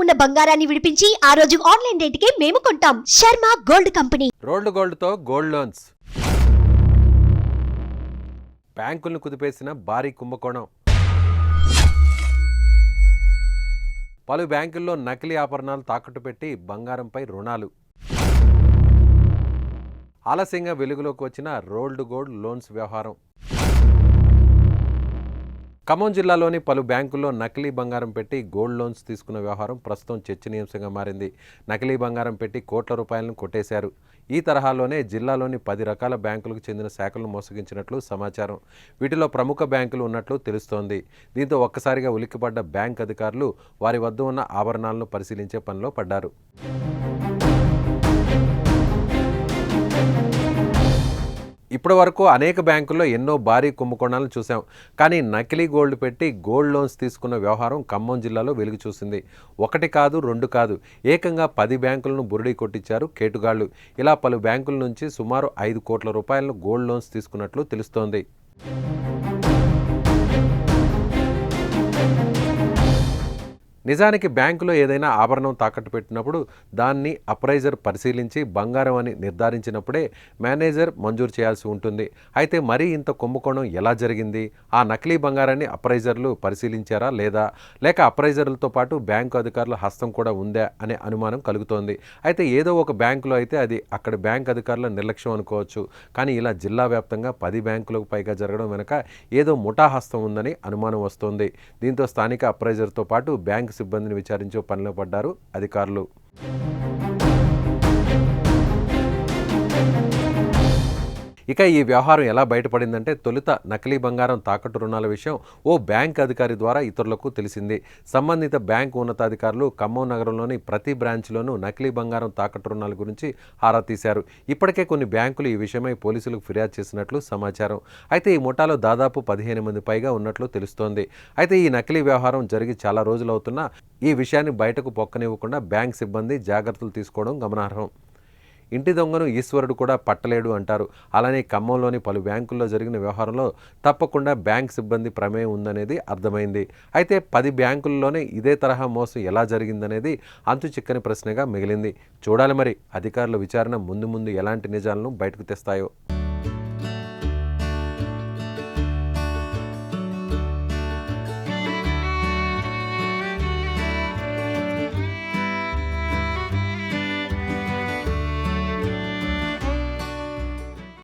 ఉన్న బంగారాన్ని విడిపించి ఆ రోజు ఆన్లైన్ రేటుకే మేము కొంటాం. Sharma gold company. రోల్డ్ గోల్డ్తో గోల్డ్ లోన్స్. బ్యాంకులను కుదిపేసిన భారీ కుంభకోణం. పలు బ్యాంకుల్లో నకిలీ ఆభరణాలు తాకట్టు పెట్టి బంగారంపై రుణాలు. ఆలస్యంగా వెలుగులోకి వచ్చిన రోల్డ్ గోల్డ్ లోన్స్ వ్యవహారం. ఖమ్మం జిల్లాలోని పలు బ్యాంకుల్లో నకిలీ బంగారం పెట్టి గోల్డ్ లోన్స్ తీసుకున్న వ్యవహారం ప్రస్తుతం చర్చనీయాంశంగా మారింది. నకిలీ బంగారం పెట్టి కోట్ల రూపాయలను కొట్టేశారు. ఈ తరహాలోనే జిల్లాలోని 10 రకాల బ్యాంకులకు చెందిన శాఖలను మోసగించినట్లు సమాచారం. వీటిలో ప్రముఖ బ్యాంకులు ఉన్నట్లు తెలుస్తోంది. దీంతో ఒక్కసారిగా ఉలిక్కిపడ్డ బ్యాంక్ అధికారులు వారి వద్ద ఉన్న ఆభరణాలను పరిశీలించే పనిలో పడ్డారు. ఇప్పటి వరకు అనేక బ్యాంకుల్లో ఎన్నో భారీ కుంభకోణాలను చూసాం. కానీ నకిలీ గోల్డ్ పెట్టి గోల్డ్ లోన్స్ తీసుకున్న వ్యవహారం ఖమ్మం జిల్లాలో వెలుగు చూసింది. 1 కాదు 2 కాదు, ఏకంగా 10 బ్యాంకులను బురిడీ కొట్టించారు కేటుగాళ్లు. ఇలా పలు బ్యాంకుల నుంచి సుమారు 5 కోట్ల రూపాయలను గోల్డ్ లోన్స్ తీసుకున్నట్లు తెలుస్తోంది. నిజానికి బ్యాంకులో ఏదైనా ఆభరణం తాకట్టు పెట్టినప్పుడు దాన్ని అప్రైజర్ పరిశీలించి బంగారం అని నిర్ధారించినప్పుడే మేనేజర్ మంజూరు చేయాల్సి ఉంటుంది. అయితే మరీ ఇంత కుంభకోణం ఎలా జరిగింది? ఆ నకిలీ బంగారాన్ని అప్రైజర్లు పరిశీలించారా లేదా, లేక అప్రైజర్లతో పాటు బ్యాంకు అధికారుల హస్తం కూడా ఉందా అనే అనుమానం కలుగుతోంది. అయితే ఏదో ఒక బ్యాంకులో అయితే అది అక్కడ బ్యాంక్ అధికారుల నిర్లక్ష్యం అనుకోవచ్చు. కానీ ఇలా జిల్లా వ్యాప్తంగా 10 బ్యాంకులకు పైగా జరగడం వెనుక ఏదో ముఠా హస్తం ఉందని అనుమానం వస్తోంది. దీంతో స్థానిక అప్రైజర్తో పాటు బ్యాంక్ సిబ్బందిని విచారించే పనిలో పడ్డారు అధికారులు. ఇక ఈ వ్యవహారం ఎలా బయటపడిందంటే, తొలుత నకిలీ బంగారం తాకట్టు రుణాల విషయం ఓ బ్యాంక్ అధికారి ద్వారా ఇతరులకు తెలిసింది. సంబంధిత బ్యాంకు ఉన్నతాధికారులు ఖమ్మం నగరంలోని ప్రతి బ్రాంచ్లోనూ నకిలీ బంగారం తాకట్టు రుణాల గురించి ఆరా తీశారు. ఇప్పటికే కొన్ని బ్యాంకులు ఈ విషయమై పోలీసులకు ఫిర్యాదు చేసినట్లు సమాచారం. అయితే ఈ ముఠాలో దాదాపు 15 మంది పైగా ఉన్నట్లు తెలుస్తోంది. అయితే ఈ నకిలీ వ్యవహారం జరిగి చాలా రోజులవుతున్నా ఈ విషయాన్ని బయటకు పొక్కనివ్వకుండా బ్యాంక్ సిబ్బంది జాగ్రత్తలు తీసుకోవడం గమనార్హం. ఇంటి దొంగను ఈశ్వరుడు కూడా పట్టలేడు అంటారు. అలానే ఖమ్మంలోని పలు బ్యాంకుల్లో జరిగిన వ్యవహారంలో తప్పకుండా బ్యాంక్ సిబ్బంది ప్రమేయం ఉందనేది అర్థమైంది. అయితే 10 బ్యాంకుల్లోనే ఇదే తరహా మోసం ఎలా జరిగిందనేది అంతు చిక్కని ప్రశ్నగా మిగిలింది. చూడాలి మరి అధికారుల విచారణ ముందు ఎలాంటి నిజాలను బయటకు తెస్తాయో.